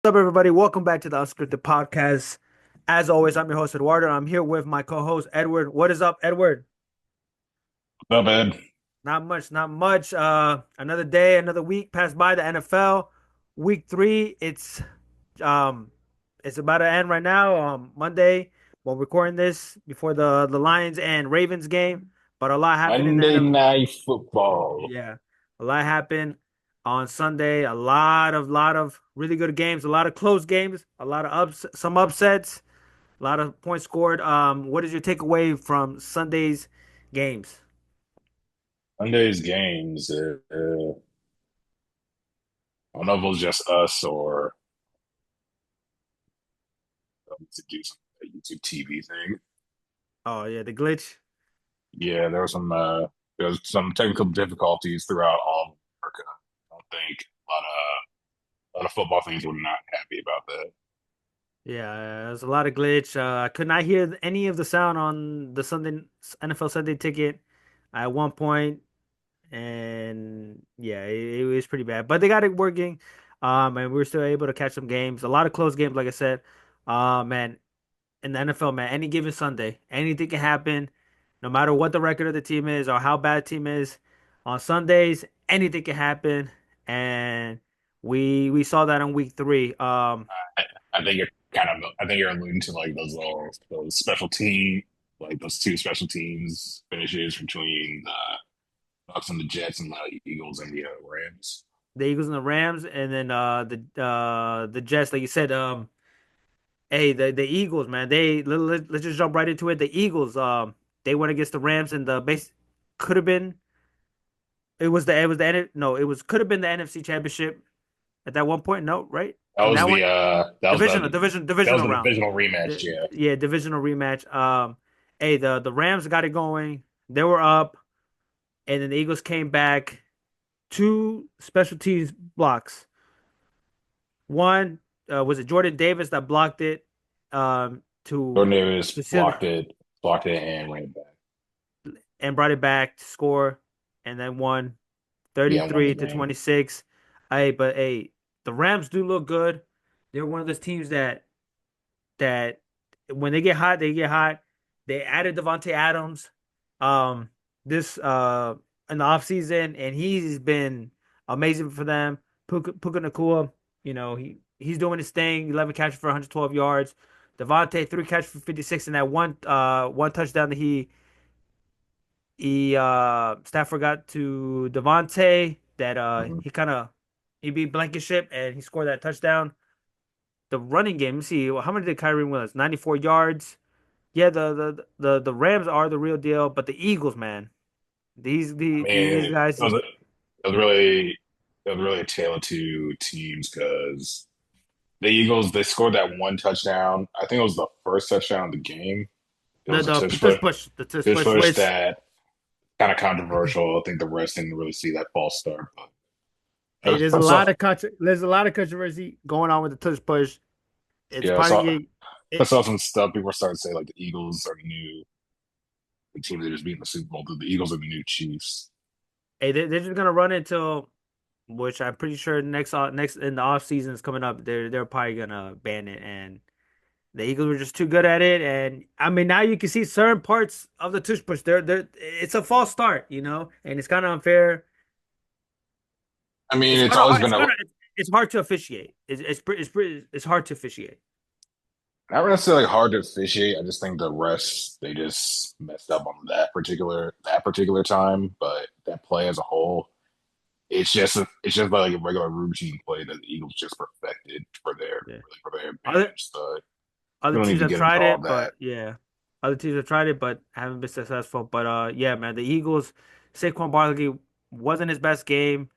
up, everybody? Welcome back to the Unscripted Podcast. As always, I'm your host, Eduardo, and I'm here with my co-host, Edward. What is up, Edward? Not bad. Not much, not much. Another day, another week passed by the NFL. Week three, um it's about to end right now. Monday, while recording this before the Lions and Ravens game. But a lot happened in the Monday NFL. Night Football. Yeah, a lot happened on Sunday. A lot of really good games, a lot of close games, a lot of some upsets, a lot of points scored. What is your takeaway from Sunday's games? Monday's games. I don't know if it was just us or to do some YouTube TV thing. Oh yeah, the glitch. Yeah, there was some technical difficulties throughout all of America. I don't think a lot of football fans were not happy about that. Yeah, there's a lot of glitch. I could not hear any of the sound on the Sunday NFL Sunday ticket at one point, and yeah, it was pretty bad. But they got it working, and we were still able to catch some games. A lot of close games, like I said. Man, in the NFL, man, any given Sunday, anything can happen. No matter what the record of the team is or how bad the team is, on Sundays, anything can happen, and we saw that in week three. I think I think you're alluding to like those special team, like those two special teams finishes between the Bucks and the Jets and the Eagles and the Rams. The Eagles and the Rams, and then the Jets, like you said. Hey, the Eagles, man, let's just jump right into it. The Eagles, they went against the Rams, and the base could have been it was the no, it was could have been the NFC Championship at that one point. No, right? And that one That was divisional the round. divisional rematch. Yeah, Yeah, divisional rematch. Hey, the Rams got it going. They were up, and then the Eagles came back. Two special teams blocks. One was it Jordan Davis that blocked it Jordan to Davis facilitate blocked it, and ran it back. and brought it back to score, and then won Yeah, and won the 33 to game. 26. Hey, but hey, the Rams do look good. They're one of those teams that when they get hot, they get hot. They added Devontae Adams um this in the offseason, and he's been amazing for them. Puka Nakua, he's doing his thing, 11 catches for 112 yards. Devontae, 3 catches for 56, and that one touchdown that he Stafford got to Devontae that Mhm. he beat Blankenship and he scored that touchdown. The running game, let's see, how many did Kyrie Williams? 94 yards. Yeah, the Rams are the real deal, but the Eagles, man, I these mean, guys it just was really it was really a tale of two teams because the Eagles they scored that one touchdown. I think it was the first touchdown of the game. It was a the the tush tush push, push which that kind of controversial. I think the rest didn't really see that false start, but hey, first off, there's a lot of controversy going on with the tush push. It's yeah, I saw probably I it, saw some stuff. People were starting to say like the Eagles are the new the team that just beat in the Super Bowl. The Eagles are the new Chiefs. hey, they're just gonna run until which I'm pretty sure next in the off season is coming up. They're probably gonna ban it, and the Eagles were just too good at it. And I mean, now you can see certain parts of the tush push. They're it's a false start, and it's kind of unfair. I mean, It's it's kind of always hard. been a It's hard to officiate. It's hard to officiate. not necessarily hard to officiate. I just think the refs they just messed up on that particular time. But that play as a whole, it's just like a regular routine play that the Eagles just perfected Yeah. for their Other advantage. So other you don't need teams to have get into tried all it, that. but yeah, other teams have tried it, but haven't been successful. But yeah, man, the Eagles, Saquon Barkley wasn't his best game.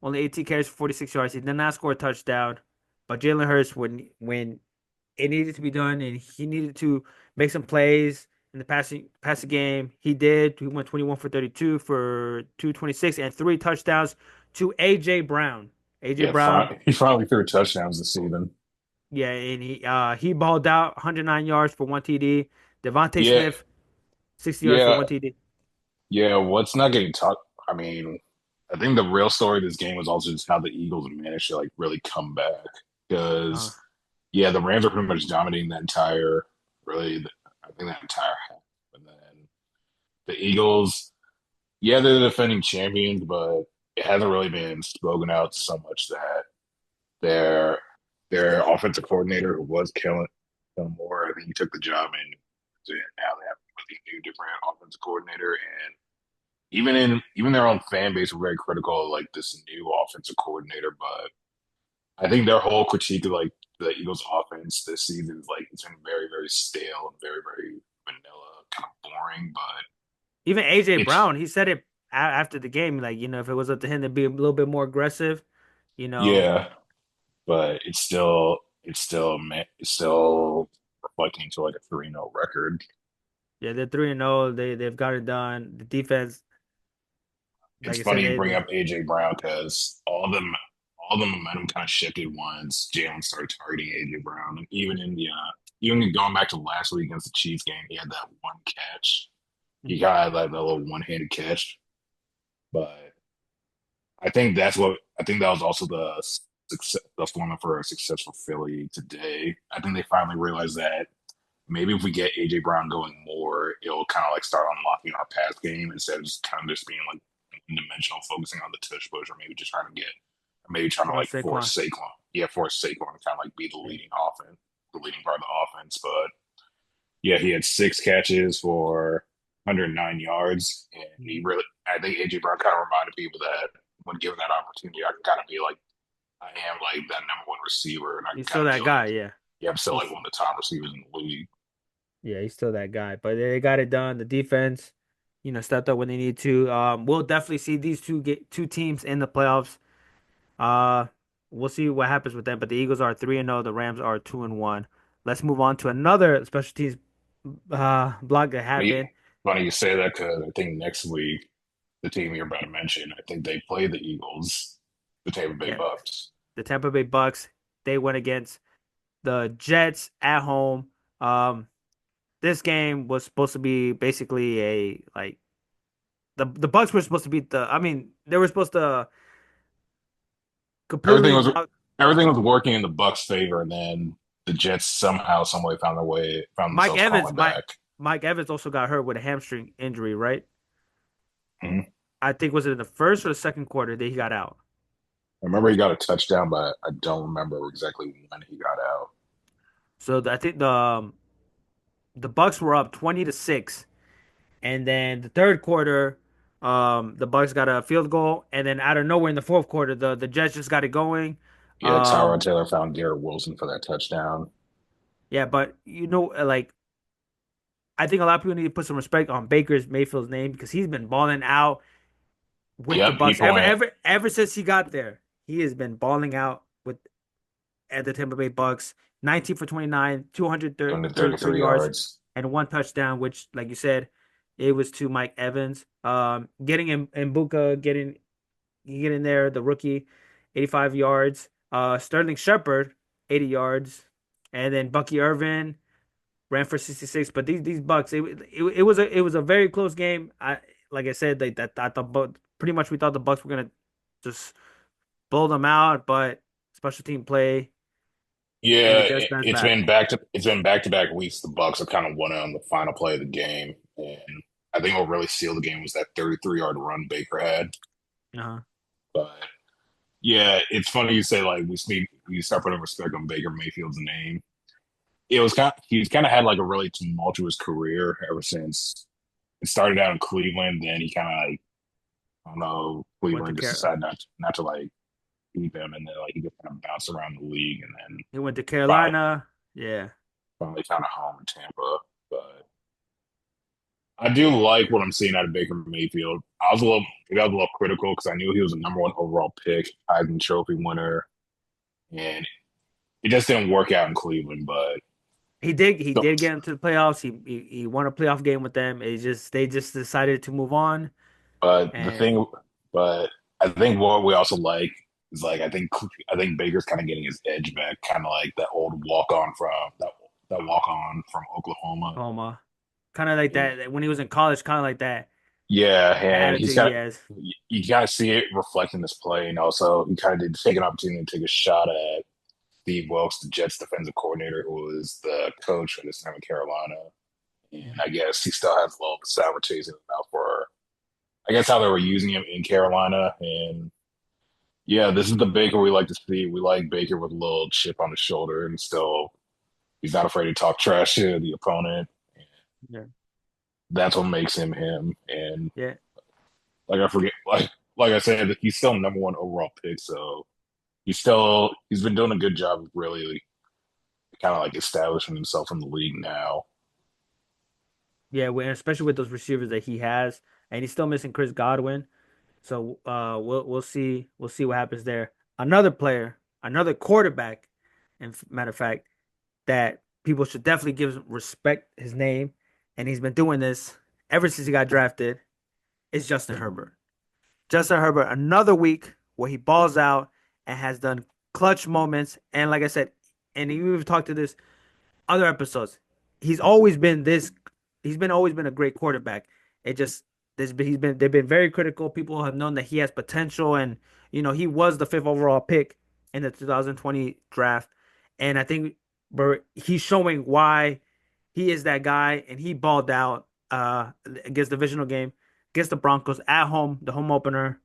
Only 18 carries for 46 yards. He did not score a touchdown. But Jalen Hurts, when it needed to be done and he needed to make some plays in the passing game, he did. He went 21 for 32 for 226 and 3 touchdowns to AJ Brown. AJ Yeah, Brown, he finally threw touchdowns this season. yeah, and he balled out 109 yards for one TD. Devontae Yeah, Smith, 60 yards for yeah, one TD. yeah. What's not getting talked? I mean, I think the real story of this game was also just how the Eagles managed to like really come back. Uh, because yeah, the Rams are pretty much dominating that entire really I think that entire half. And then the Eagles, yeah, they're the defending champions, but it hasn't really been spoken out so much that their their offensive coordinator who was Kellen Moore, I think he took the job and now they have a really new different offensive coordinator and even their own fan base were very critical of like this new offensive coordinator, but I think their whole critique of like the Eagles offense this season is like it's been very, very stale and very, very vanilla, kind of boring, but Even AJ it's Brown, he said it after the game, like, if it was up to him to be a little bit more aggressive, you know, yeah, but it's still reflecting to like a 3-0 record. yeah, they're 3-0. They've got it done. The defense, like It's I said, funny you they, bring they up AJ Brown because all the momentum kind of shifted once Jalen started targeting AJ Brown, and even going back to last week against the Chiefs game, he had that one catch. He Mhm. got like that little one-handed catch, but I think that was also the formula for a successful Philly today. I think they finally realized that maybe if we get AJ Brown going more, it'll kind of like start unlocking our pass game instead of just kind of just being like dimensional, focusing on the tush push, or maybe trying to for like Saquon. force Saquon to kind of like be Yeah. the leading part of the offense. But yeah, he had 6 catches for 109 yards, and Mhm. I think AJ Brown kind of reminded people that when given that opportunity, I can kind of be like, I am like that number one receiver, and I can He's kind still of that be like, guy, yeah. yeah, I'm still like He's one of the top receivers in the league. Yeah, he's still that guy. But they got it done. The defense, stepped up when they need to. We'll definitely see these two teams in the playoffs. Uh, we'll see what happens with them. But the Eagles are 3-0. The Rams are 2-1. Let's move on to another special teams block that Funny, happened. funny you say that because I think next week the team you're about to mention, I think they play the Eagles, the Tampa Bay Yeah, Bucks. the Tampa Bay Bucks. They went against the Jets at home. Um, this game was supposed to be basically a like the Bucks were supposed to beat the. I mean, they were supposed to Everything completely was knock everything was working in the Bucks' favor, and then the Jets somehow, some way found Mike themselves Evans. crawling Mike back. Mike Evans also got hurt with a hamstring injury, right? Mhm. I think was it in the first or the second quarter that he got out. I remember he got a touchdown, but I don't remember exactly when he got out. So I think the Bucks were up 20-6, and then the third quarter, the Bucks got a field goal, and then out of nowhere in the fourth quarter, the Jets just got it going. Yeah, Tyrod Um, Taylor found Garrett Wilson for that touchdown. yeah, but like I think a lot of people need to put some respect on Baker's Mayfield's name because he's been balling out with the Yep, Bucks ever since he got there. He has been balling out with at the Tampa Bay Bucks. 19 for 29, going to 233 33 yards, yards. and one touchdown, which, like you said, it was to Mike Evans. Getting in Mbuka, getting there, the rookie, 85 yards. Sterling Shepard, 80 yards, and then Bucky Irvin ran for 66. But these Bucks, it was a very close game. Like I said, that I thought, pretty much we thought the Bucks were gonna just blow them out, but special team play and the Yeah, Jets bounced back. it's been back to back weeks. The Bucks have kind of won it on the final play of the game, and I think what really sealed the game was that 33-yard run Baker had. Uh-huh. But yeah, it's funny you say like we start putting respect on Baker Mayfield's name. He's kind of had like a really tumultuous career ever since it started out in Cleveland. Then he kind of like I don't know Went to Cleveland just Car decided not to like keep him, and then like he just kind of bounced around the league, and then he went to finally Carolina. Yeah. finally found a home in Tampa. But I do like what I'm seeing out of Baker Mayfield. Maybe I was a little critical because I knew he was a number one overall pick, Heisman Trophy winner, and it just didn't work out in Cleveland. He did get into the playoffs. He won a playoff game with them. They just decided to move on. but the And thing, but I think what we also like is like I think Baker's kind of getting his edge back, kind of like that walk on from Oklahoma. Oklahoma, kind of like And that when he was in college, kind of like that yeah, the and attitude he has. you kind of see it reflecting this play, and also he kind of did take an opportunity to take a shot at Steve Wilkes, the Jets defensive coordinator, who was the coach at this time in Carolina. And I guess he still has a little sour taste in his mouth for, I guess, how they were using him in Carolina. And yeah, this is the Baker we like to see. We like Baker with a little chip on his shoulder, and still he's not afraid to talk trash to the opponent. Yeah. That's what makes him him. And Yeah. like I forget, like I said, he's still number one overall pick. So he's been doing a good job of really kind of like establishing himself in the league now. Yeah, especially with those receivers that he has, and he's still missing Chris Godwin. So we'll see what happens there. Another player, another quarterback, and matter of fact, that people should definitely give respect his name, and he's been doing this ever since he got drafted. Is Justin Herbert. Justin Herbert, another week where he balls out and has done clutch moments, and like I said, and we've talked to this other episodes. He's always been this. He's been always been a great quarterback. It just he's been they've been very critical. People have known that he has potential, and he was the fifth overall pick in the 2020 draft, and I think he's showing why he is that guy, and he balled out against the divisional game against the Broncos at home, the home opener.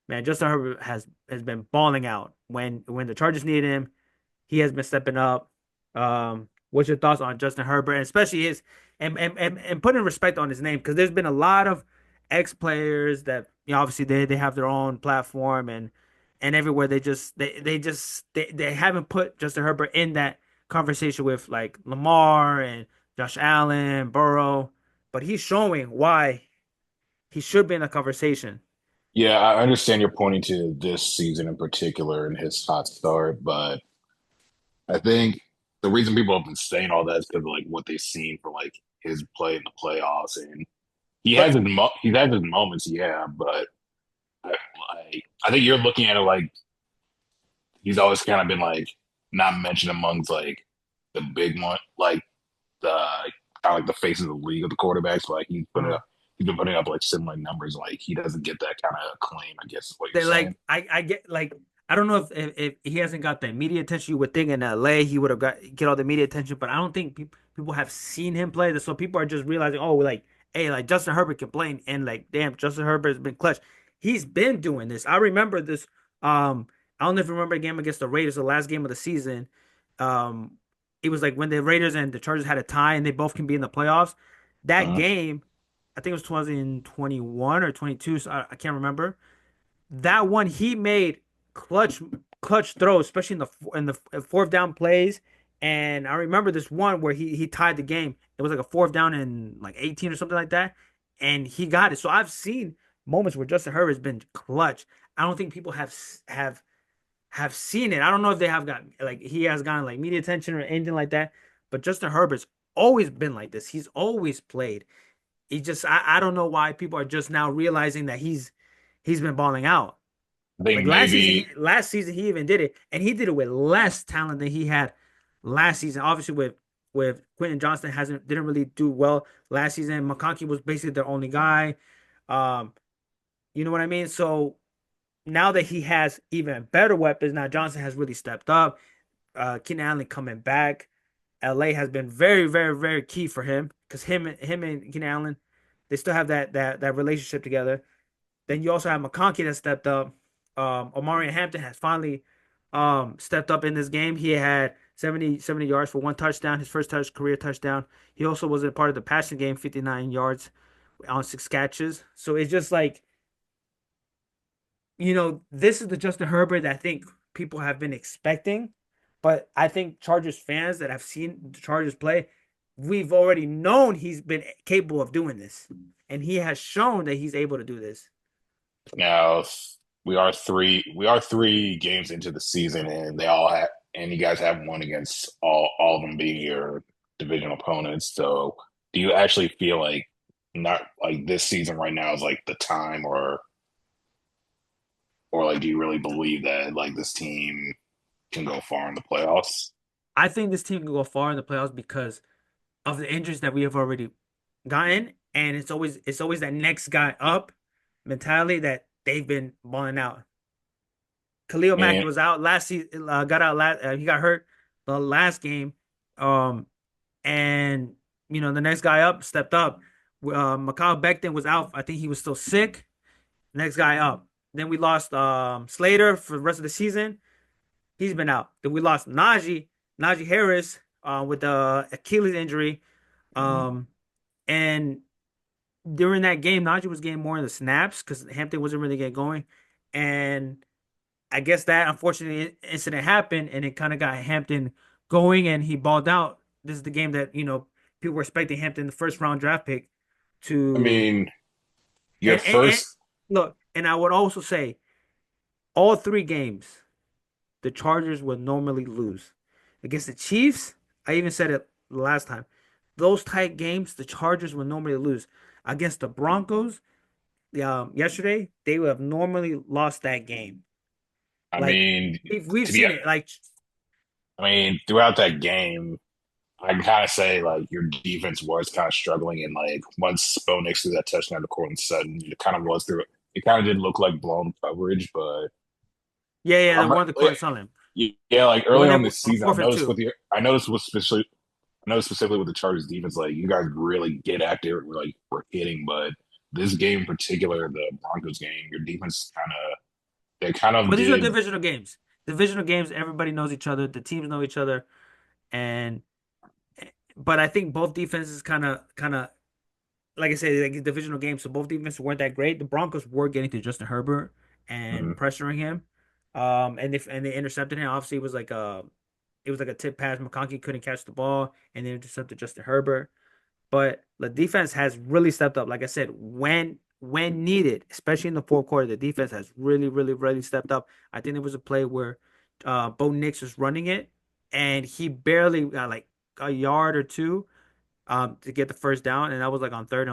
Man, Justin Herbert has been balling out when the Chargers needed him. He has been stepping up. What's your thoughts on Justin Herbert, and especially his and putting respect on his name? Because there's been a lot of ex players that obviously they have their own platform and everywhere they haven't put Justin Herbert in that conversation with like Lamar and Josh Allen, Burrow, but he's showing why he should be in a conversation. Yeah, I understand you're pointing to this season in particular and his hot start, but I think the reason people have been saying all that is because of like what they've seen for like his play in the playoffs, and But he has his moments, yeah, but I think you're looking at it like he's always kind of been like not mentioned amongst like the big one, like the kind of like the faces of the league of the quarterbacks. Like uh, he's been putting up like similar numbers. Like he doesn't get that kind of acclaim, I guess is what you're they saying. like I get like I don't know if he hasn't got the media attention. You would think in LA he would have get all the media attention, but I don't think people have seen him play. So people are just realizing, oh, like hey, like Justin Herbert can play, and like damn, Justin Herbert has been clutch. He's been doing this. I remember this. I don't know if you remember the game against the Raiders, the last game of the season. Um, it was like when the Raiders and the Chargers had a tie, and they both can be in the playoffs. That Uh-huh. game, I think it was 2021 or 22, so I can't remember that one he made clutch clutch throws, especially in the fourth down plays. And I remember this one where he tied the game. It was like a fourth down and like 18 or something like that, and he got it. So I've seen moments where Justin Herbert has been clutch. I don't think people have seen it. I don't know if they have got like he has gotten like media attention or anything like that. But Justin Herbert's always been like this. He's always played. I don't know why people are just now realizing that he's been balling out. I Like think maybe last season he even did it, and he did it with less talent than he had last season. Obviously, with Quentin Johnston hasn't didn't really do well last season. McConkey was basically their only guy. Um, you know what I mean? So now that he has even better weapons, now Johnson has really stepped up. Keenan Allen coming back. LA has been very, very, very key for him because him and Keenan Allen, they still have that relationship together. Then you also have McConkey that stepped up. Omari Hampton has finally stepped up in this game. He had 70 yards for one touchdown, his first career touchdown. He also was a part of the passing game, 59 yards on six catches. So it's just like, this is the Justin Herbert that I think people have been expecting. But I think Chargers fans that have seen the Chargers play, we've already known he's been capable of doing this. And he has shown that he's able to do this. now we are three games into the season, and you guys have won against all of them being your division opponents. So do you actually feel like not like this season right now is like the time, or like do you really believe that like this team can go far in the playoffs? I think this team can go far in the playoffs because of the injuries that we have already gotten, and it's always that next guy up mentality that they've been balling out. Khalil Mack Man, was out last season, got out last, he got hurt the last game. Um, and the next guy up stepped up. Mikhail Becton was out. I think he was still sick. Next guy up. Then we lost Slater for the rest of the season. He's been out. Then we lost Najee Harris with the Achilles injury. Um, and during that game, Najee was getting more of the snaps because Hampton wasn't really getting going. And I guess that unfortunate incident happened, and it kind of got Hampton going, and he balled out. This is the game that people were expecting Hampton, the first round draft pick, I to mean, your and first. look. And I would also say all three games, the Chargers would normally lose against the Chiefs. I even said it last time. Those tight games, the Chargers would normally lose against the Broncos. Yesterday they would have normally lost that game. I Like mean, we've to be. seen it. Like I mean, throughout that game, I can kind of say like your defense was kind of struggling, and like once Bo Nix threw that touchdown to Cortland Sutton, it kind of was through. It kind of did look like blown coverage, but yeah, the I'm one the Cortland Sutherland, yeah, like the one early that on this on season, fourth and two. I noticed was especially I noticed specifically with the Chargers defense, like you guys really get after it, like we're hitting, but this game in particular, the Broncos game, your defense kind of they kind of But these are did. divisional games. Divisional games, everybody knows each other. The teams know each other, and but I think both defenses kind of like I said, like divisional games. So both defenses weren't that great. The Broncos were getting to Justin Herbert and Mhm. pressuring him, and they intercepted him. Obviously, it was like a tip pass. McConkey couldn't catch the ball, and they intercepted Justin Herbert. But the defense has really stepped up. Like I said, when needed, especially in the fourth quarter, the defense has really stepped up. I think there was a play where Bo Nix was running it, and he barely got like a yard or two to get the first down, and that was like on third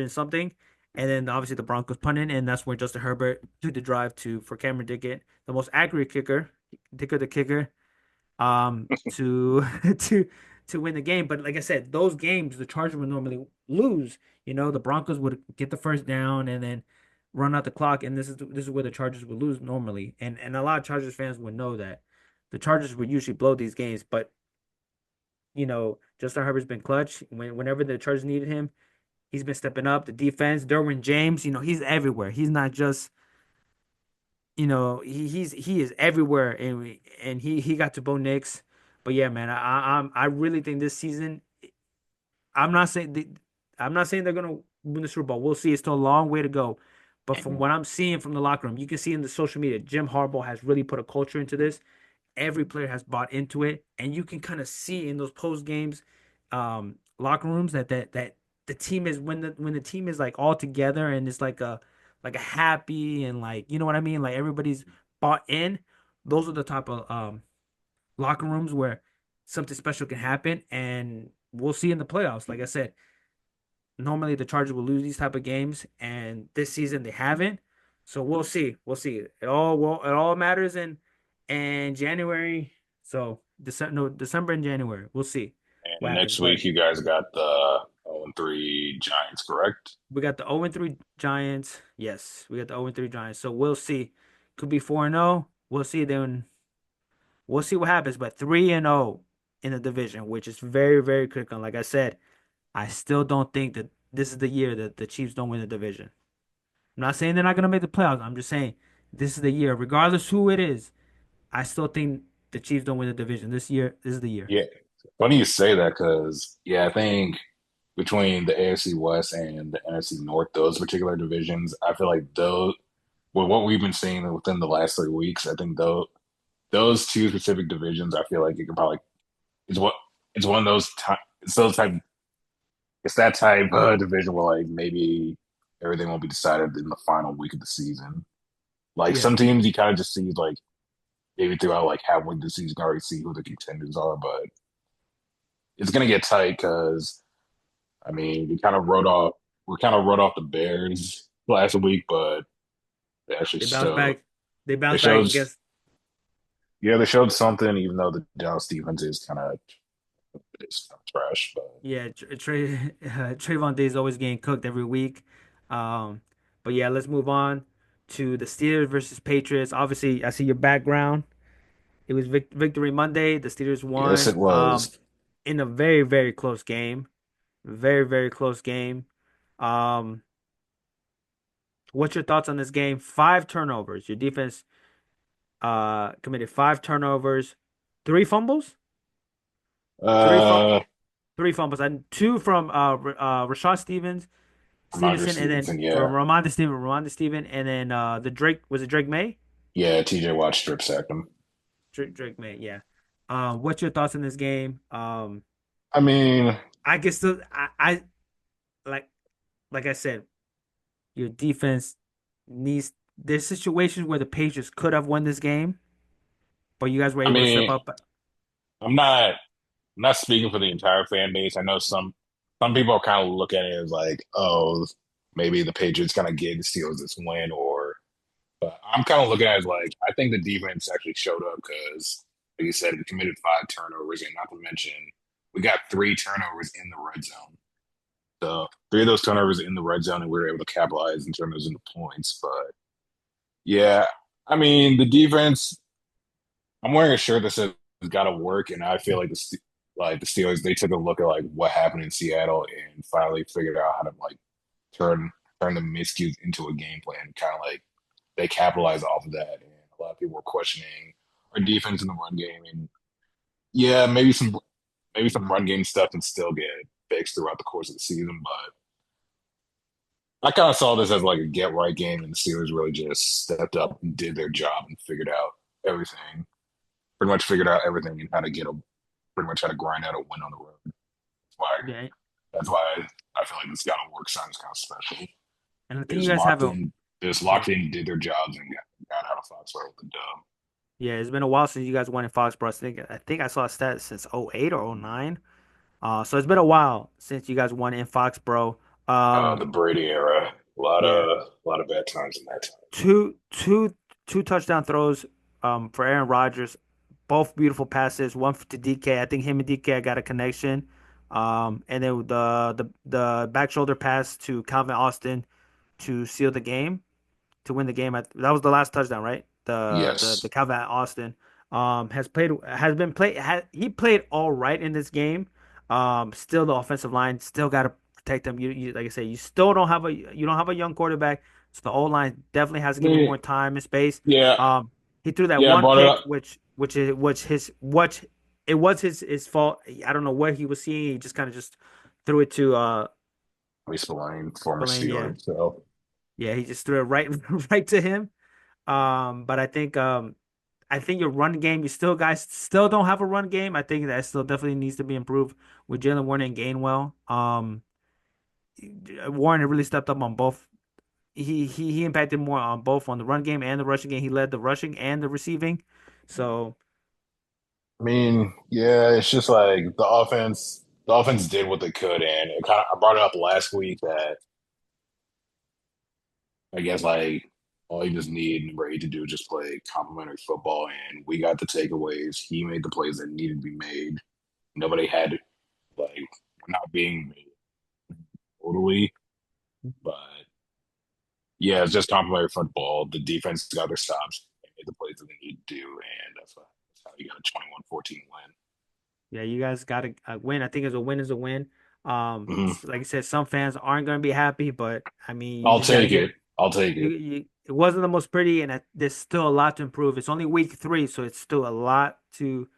and something. And then obviously the Broncos punted, and that's where Justin Herbert took the drive to for Cameron Dickett, the most accurate kicker, Dickett the kicker, to to to win the game. But like I said, those games the Chargers would normally lose. The Broncos would get the first down and then run out the clock, and this is where the Chargers would lose normally. And a lot of Chargers fans would know that the Chargers would usually blow these games, but Justin Herbert's been clutch whenever the Chargers needed him. He's been stepping up. The defense, Derwin James, he's everywhere. He's not just he is everywhere, and he got to Bo Nix. But yeah, man, I really think this season. I'm not saying I'm not saying they're gonna win the Super Bowl. We'll see. It's still a long way to go. But from what I'm seeing from the locker room, you can see in the social media, Jim Harbaugh has really put a culture into this. Every player has bought into it, and you can kind of see in those post games, locker rooms that the team is when the team is like all together and it's like a happy and like what I mean, like everybody's bought in. Those are the type of locker rooms where something special can happen, and we'll see in the playoffs. Like I said, normally the Chargers will lose these type of games, and this season they haven't. So we'll see. We'll see. It all matters in January. So December, no, December and January. We'll see what And happens. next But week, you guys got the 0-3 Giants, correct? we got the 0-3 Giants. Yes, we got the 0-3 Giants. So we'll see. Could be 4-0. We'll see then. We'll see what happens. But 3-0 in the division, which is very critical. Like I said, I still don't think that this is the year that the Chiefs don't win the division. I'm not saying they're not gonna make the playoffs. I'm just saying this is the year, regardless who it is. I still think the Chiefs don't win the division this year. This is the year. Yeah. Funny you say that because, yeah, I think between the AFC West and the NFC North, those particular divisions, I feel like those, with what we've been seeing within the last 3 weeks, I think those two specific divisions, I feel like you can probably, it's what, it's one of those, it's those type, it's that type of division where like maybe everything won't be decided in the final week of the season. Like Yeah, some teams you kind of just see like maybe throughout like halfway through the season, you can already see who the contenders are, but it's gonna get tight because I mean we kind of wrote off the Bears last week, but they actually they bounced showed back. They they bounced back showed against they showed something even though the Dallas defense is kind of it's kind of trash, but yeah. Trayvon Diggs always getting cooked every week. Um, but yeah, let's move on to the Steelers versus Patriots. Obviously, I see your background. It was Victory Monday. The Steelers Yes, won it was. in a very, very close game. Very, very close game. Um, what's your thoughts on this game? Five turnovers. Your defense committed five turnovers, three fumbles, three fum Uh, three fumbles, and two from Rashad Rhamondre Stevenson, and then Stevenson, from yeah. Ramondre Steven, and then the Drake was it Drake May? Yeah, TJ Watt strip sacked him. Drake May, yeah. What's your thoughts on this game? I mean, I guess I like like I said, your defense needs. There's situations where the Patriots could have won this game, but you guys were I able to step mean, up. I'm not I'm not speaking for the entire fan base. I know some people kind of look at it as like, oh, maybe the Patriots kind of gave the Steelers this win, or but I'm kind of looking at it as like I think the defense actually showed up because, like you said, we committed five turnovers, and not to mention we got three turnovers in the red zone. So three of those turnovers in the red zone, and we were able to capitalize and turn those into points. But yeah, I mean the defense. I'm wearing a shirt that says "Got to work," and I feel like the Steelers they took a look at like what happened in Seattle and finally figured out how to like turn turn the miscues into a game plan. Kind of like they capitalized off of that, and a lot of people were questioning our defense in the run game. And yeah, maybe some run game stuff can still get fixed throughout the course of the season, but I kind of saw this as like a get right game, and the Steelers really just stepped up and did their job and figured out everything. Pretty much figured out everything and how to get a pretty much how to grind out a win on the road. That's why Yeah, that's why I feel like this got to work sign is kind of special. and I They think you just guys have locked a in, they just yeah. locked in, did their jobs, and got out of Foxborough with the dub. Yeah, it's been a while since you guys won in Foxborough. I think I saw a stat since '08 or '09. So it's been a while since you guys won in Foxborough. The Brady era, Yeah, a lot of bad times in that time. two two two touchdown throws for Aaron Rodgers, both beautiful passes. One to DK. I think him and DK got a connection. And then the back shoulder pass to Calvin Austin to seal the game. To win the game. That was the last touchdown, right? The Yes, Calvin Austin has been played he played all right in this game. Still the offensive line still got to protect them. You like I said, you don't have a young quarterback, so the O line definitely has to I give him mean, more time and space. yeah, He threw that yeah, I one brought it pick, up. which it was his fault. I don't know what he was seeing. He just kind of just threw it to Lee Spillane, former Spillane. Yeah, Steeler. So yeah, he just threw it right right to him. But I think your run game, you still guys still don't have a run game. I think that still definitely needs to be improved with Jalen Warren and Gainwell. Warren really stepped up on both. He impacted more on both on the run game and the rushing game. He led the rushing and the receiving. So I mean, yeah, it's just like the offense did what they could, and it kind of, I brought it up last week that I guess like all you just need number eight to do is just play complimentary football, and we got the takeaways. He made the plays that needed to be made. Nobody had like we're not being made totally, but yeah, it's just complimentary football. The defense got their stops and made the plays that they need to do, and that's how you got a 21-14 yeah, you guys got a win. I think it's a win is a win. win. Hmm. Like I said, some fans aren't going to be happy, but I mean, you I'll just got to take give. it. I'll take it. It wasn't the most pretty, and there's still a lot to improve. It's only week three, so it's still a lot to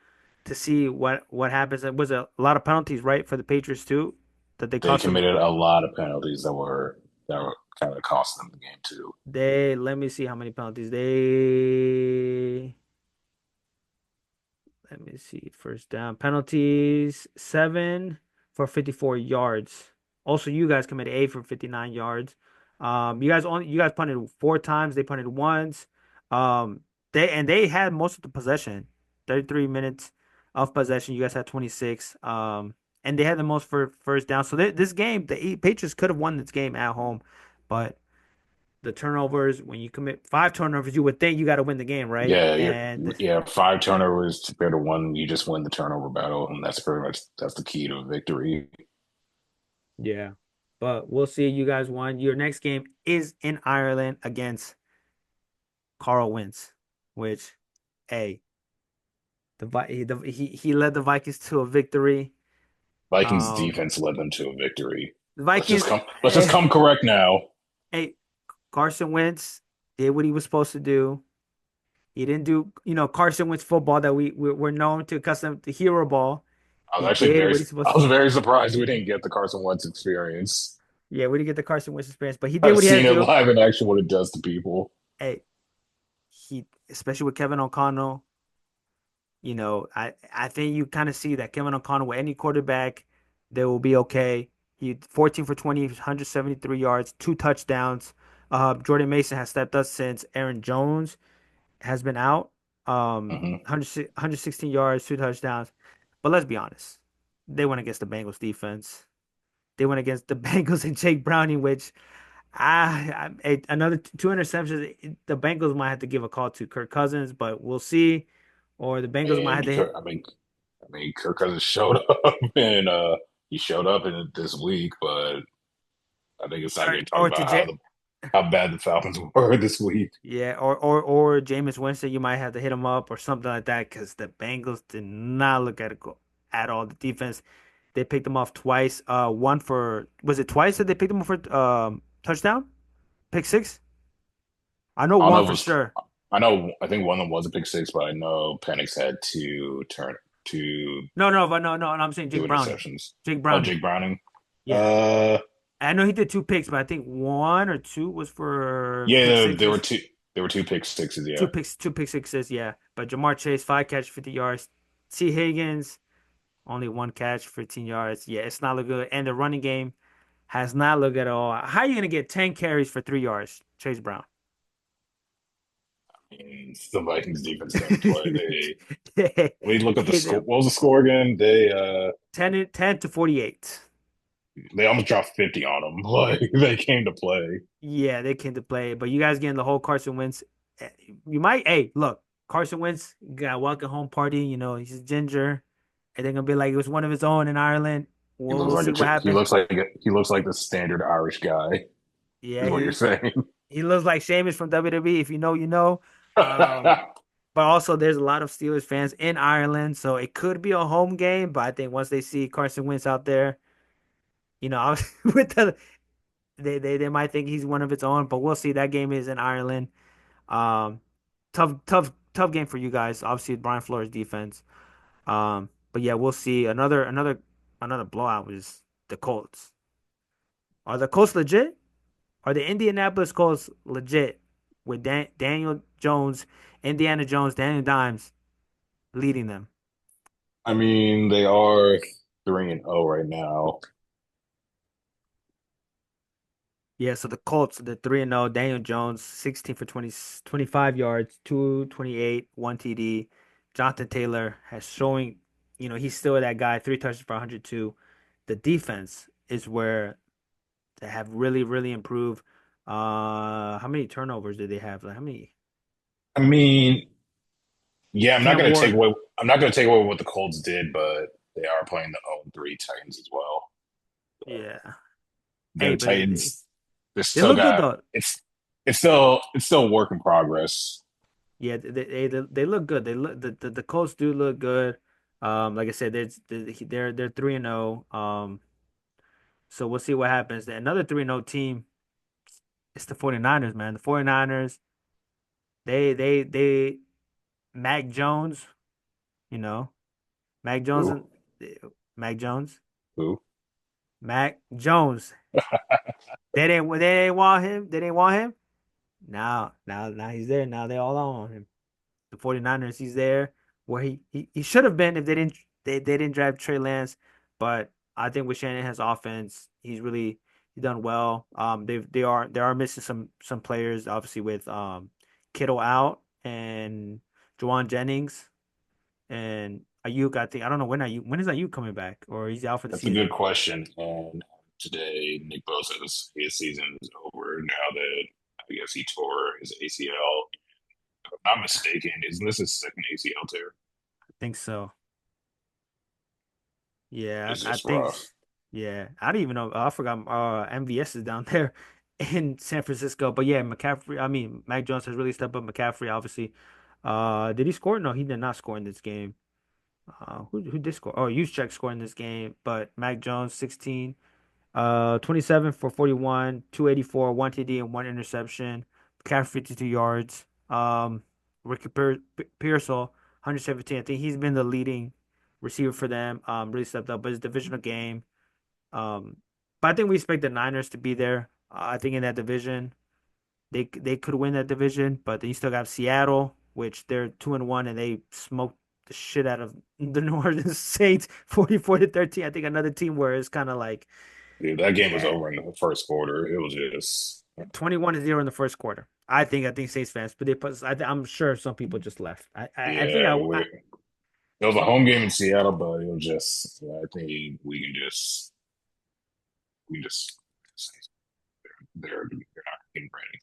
see what happens. It was a lot of penalties, right, for the Patriots too, that they They cost them. committed a lot of penalties that were kind of cost them the game too. They let me see how many penalties they. Let me see. First down penalties, 7 for 54 yards. Also, you guys committed 8 for 59 yards. You guys punted 4 times. They punted once. Um, they had most of the possession, 33 minutes of possession. You guys had 26. And they had the most for first down. So this game, the Patriots could have won this game at home, but the turnovers, when you commit 5 turnovers, you would think you got to win the game, right? Yeah, And yeah, five turnovers compared to one, you just win the turnover battle, and that's pretty much that's the key to a victory. yeah, but we'll see. You guys won. Your next game is in Ireland against Carl Wentz, which, hey, he led the Vikings to a victory. Vikings Um, defense led them to a victory. the Let's just Vikings, come. Let's just come correct now. hey, Carson Wentz did what he was supposed to do. He didn't do, Carson Wentz football that we're known to custom to hero ball. I was He actually did very. what he's supposed I to. was very surprised we didn't get the Carson Wentz experience. Yeah, we didn't get the Carson Wentz experience, but he did I've what he had seen to it do. live in action what it does to people. Hey, he especially with Kevin O'Connell. I think you kind of see that Kevin O'Connell with any quarterback, they will be okay. He 14 for 20, 173 yards, two touchdowns. Jordan Mason has stepped up since Aaron Jones has been out. Hmm 116 yards, two touchdowns. But let's be honest, they went against the Bengals defense. They went against the Bengals and Jake Browning, which another two interceptions. The Bengals might have to give a call to Kirk Cousins, but we'll see. Or the Bengals might have And to hit Kirk Cousins showed up, and he showed up in it this week. But I think it's time to talk or to about J how bad the Falcons were this week. yeah, or Jameis Winston, you might have to hit him up or something like that because the Bengals did not look at all. The defense, they picked them off twice. One for was it twice that they picked them off for touchdown? Pick six? I know I don't know one if it for was. sure. I know. I think one of them was a pick six, but I know Penix had two No. I'm saying two Jake Browning. interceptions. Jake Oh, Browning. Jake Browning. Yeah. Uh, I know he did two picks, but I think one or two was for pick yeah, there were sixes. two. There were two pick sixes. Two Yeah, picks, two pick sixes, yeah. But Jamar Chase, five catch, 50 yards. T. Higgins, only one catch, 15 yards. Yeah, it's not look good. And the running game has not looked at all. How are you gonna get 10 carries for 3 yards? Chase Brown. and the Vikings defense didn't play. They. They, We look at the score. they What was the score again? 10 to 48. They almost dropped 50 on them. Like they came to play. Yeah, they came to play. But you guys getting the whole Carson Wentz. eh, You might, hey, look, Carson Wentz got a welcome home party. He's a ginger. And they're gonna be like it was one of his own in Ireland. He We'll looks we'll like see what he happens. looks like he looks like the standard Irish guy. Yeah, Is what you're saying. he looks like Sheamus from WWE. If you know, you know. Um, but also there's a lot of Steelers fans in Ireland, so it could be a home game. But I think once they see Carson Wentz out there, I was with they might think he's one of its own. But we'll see. That game is in Ireland. Um, tough game for you guys. Obviously, Brian Flores defense. But yeah, we'll see. Another blowout was the Colts. Are the Colts legit? Are the Indianapolis Colts legit with Daniel Jones, Indiana Jones, Daniel Dimes leading them? I mean, they are 3-0 right now. Yeah, so the Colts, the 3-0, Daniel Jones, 16 for 25 yards, 228, 1 TD. Jonathan Taylor has showing, he's still that guy, three touches for 102. The defense is where they have really, really improved. How many turnovers did they have? Like how many? I mean, yeah, Cam Ward. I'm not going to take away what the Colts did, but they are playing the 0-3 Titans as well. Yeah. Hey, The but they, Titans, they they still look good got though. it's still a work in progress. Yeah, they look good. They look the Colts do look good. Like I said, they're 3-0. So we'll see what happens. Another 3-0 team. It's the 49ers, man. The 49ers. They Mac Jones. You know, Mac Jones Who? and Mac Jones. Who? Mac Jones. They didn't want him. They didn't want him. Now he's there. Now they all on him. The 49ers, he's there where he should have been if they didn't draft Trey Lance. But I think with Shanahan's offense, he's done well. They are missing some players, obviously with Kittle out and Juwan Jennings and Ayuk. I don't know when is Ayuk coming back or he's out for the That's a good season. question. And today, Nick Bosa's his season is over now that I guess he tore his ACL. If I'm not mistaken, isn't this his second ACL tear? I think so. Yeah, It's I just think. rough. Yeah, I don't even know. I forgot. MVS is down there in San Francisco. But yeah, McCaffrey, I mean, Mac Jones has really stepped up. McCaffrey, obviously. Did he score? No, he did not score in this game. Who did score? Oh, Juszczyk scored in this game, but Mac Jones 16, 27 for 41, 284, one TD and one interception. McCaffrey 52 yards. Ricky Pearsall 117. I think he's been the leading receiver for them. Really stepped up, but it's a divisional game. Um, but I think we expect the Niners to be there. I think in that division, they could win that division, but then you still got Seattle, which they're 2-1 and they smoked the shit out of the New Orleans Saints 44-13. I think another team where it's kind of like, Dude, that game was yeah, over in the first quarter. It was just 21-0 in the first quarter. I think Saints fans, but I'm sure some people just left. I think yeah. It was a home game in Seattle, but it was just I think we can just they're not getting ready.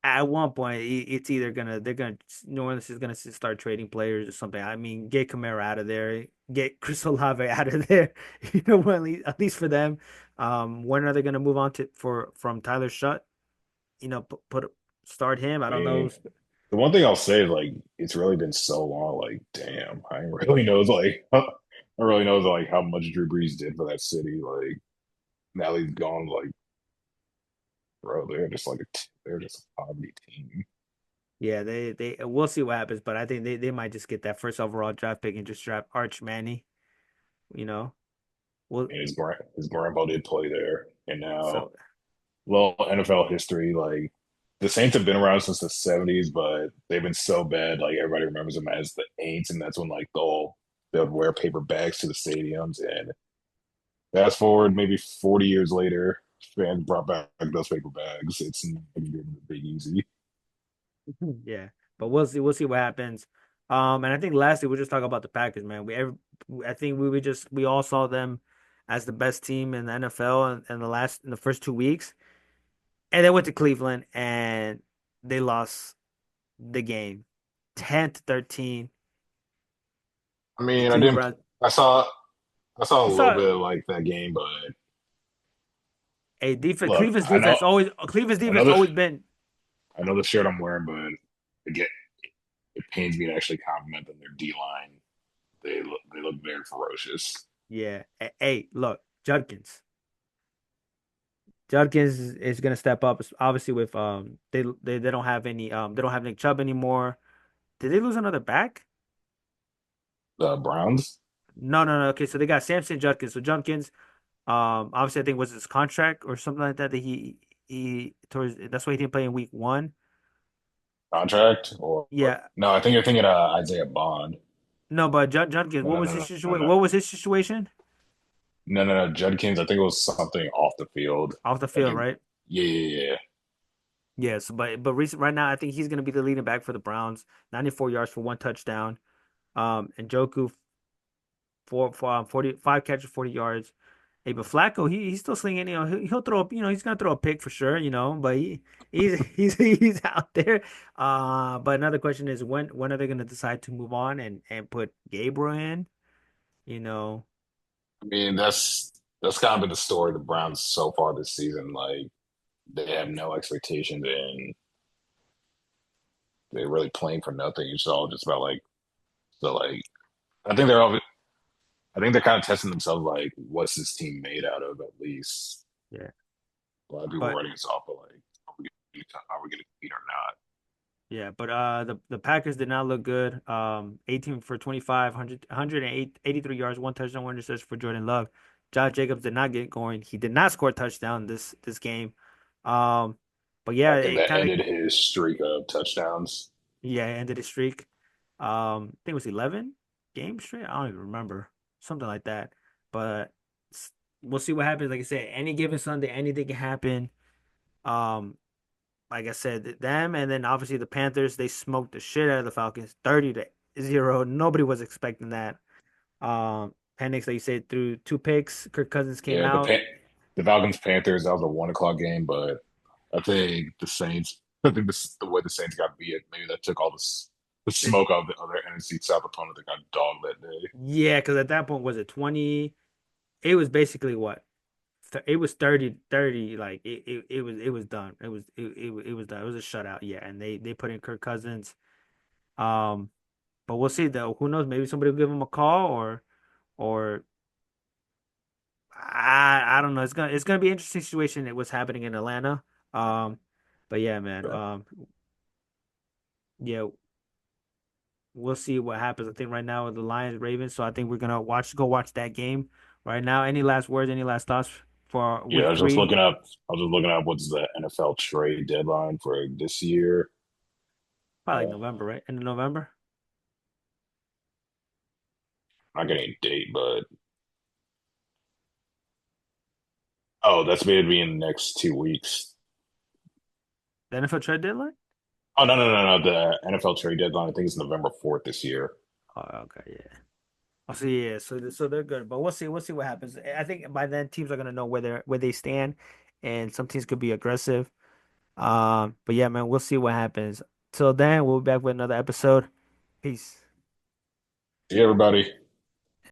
at one point it's either they're gonna New Orleans is gonna start trading players or something. I mean, get Kamara out of there, get Chris Olave out of there. You know, at least for them. When are they gonna move on to for from Tyler Shutt? You know, start him. I I don't know. mean, the one thing I'll say is like it's really been so long. Like, damn, I really knows like I really knows like how much Drew Brees did for that city. Like now he's gone. Like, bro, they're just a poverty team. Yeah, they we'll see what happens, but I think they might just get that first overall draft pick and just draft Arch Manny. You know, well, And his grandpa did play there, and now so little NFL history. Like the Saints have been around since the '70s, but they've been so bad. Like everybody remembers them as the Aints, and that's when like they'll wear paper bags to the stadiums. And fast forward maybe 40 years later, fans brought back those paper bags. It's not gonna be the Big Easy. yeah, but we'll see what happens. And I think lastly we'll just talk about the Packers, man. I think we all saw them as the best team in the NFL in the first 2 weeks, and they went to Cleveland and they lost the game, 10-13. I The mean, I Cleveland didn't. Browns. I saw. I saw a You little saw bit of like that game, but a defense. look, Cleveland's I defense know this, always been. I know the shirt I'm wearing, but again, it pains me to actually compliment them. Their D line, they look very ferocious. Yeah. Hey, look, Judkins is gonna step up. Obviously, with they don't have they don't have Nick Chubb anymore. Did they lose another back? The Browns No, no, no. Okay, so they got Samson Judkins. So Judkins, obviously I think was his contract or something like that he towards that's why he didn't play in week 1. contract or Yeah, no? I think you're thinking Isaiah Bond. no, but Judkins, No, what no, was no, his no, no, situation? no, What was his situation no, no, no. Judkins. I think it was something off the field. off the Like, field, right? yeah, yeah, yeah. Yes, but recent right now I think he's gonna be the leading back for the Browns. 94 yards for one touchdown. And Joku for 45 catches, 40 yards. Hey, but Flacco, he's still slinging. You know, he'll throw. He's gonna throw a pick for sure. You know, but he's out there. But another question is when are they gonna decide to move on and put Gabriel in? You know, I mean, that's kind of been the story of the Browns so far this season. Like, they have no expectations and they're really playing for nothing. It's all just about like so like I think they're all I think they're kind of testing themselves like what's this team made out of at least. yeah. A lot of people But writing us off, but like are we gonna compete or not? yeah, but the Packers did not look good. 18 for 25, 83 yards, one touchdown, one interception for Jordan Love. Josh Jacobs did not get going. He did not score a touchdown this game. Um, but I yeah, think it that kind of ended his streak of touchdowns. yeah ended his streak. I think it was 11 games straight. I don't even remember something like that. But we'll see what happens. Like I said, any given Sunday, anything can happen. Um, like I said, them and then obviously the Panthers, they smoked the shit out of the Falcons, 30-0. Nobody was expecting that. Penix, like you said, threw two picks. Kirk Cousins came Yeah, out. the Falcons Panthers, that was a 1 o'clock game, but I think the Saints I think the way the Saints got beat, maybe that took all the It, smoke out of the other NFC South opponent that got dogged that day. yeah, because at that point was it 20? It was basically what? it was 30. Like it was done. It was done. It was a shutout. Yeah, and they put in Kirk Cousins. Um, but we'll see though. Who knows? Maybe somebody will give him a call or I don't know. It's gonna be an interesting situation. It was happening in Atlanta. Um, but yeah, man. Yeah, we'll see what happens. I think right now with the Lions Ravens, so I think we're gonna go watch that game right now. Any last words? Any last thoughts for Yeah, week three? I was just looking up what's the NFL trade deadline for this year. Probably like Uh, November, right? End of November. not getting a date, but oh, that's maybe in the next 2 weeks. The NFL trade deadline? Oh no. The NFL trade deadline, I think is November 4th this year. Oh, okay, yeah. Oh, so yeah, so they're good, but we'll see what happens. I think by then teams are gonna know where they stand, and some teams could be aggressive. But yeah, man, we'll see what happens. Till then, we'll be back with another episode. Peace. See everybody.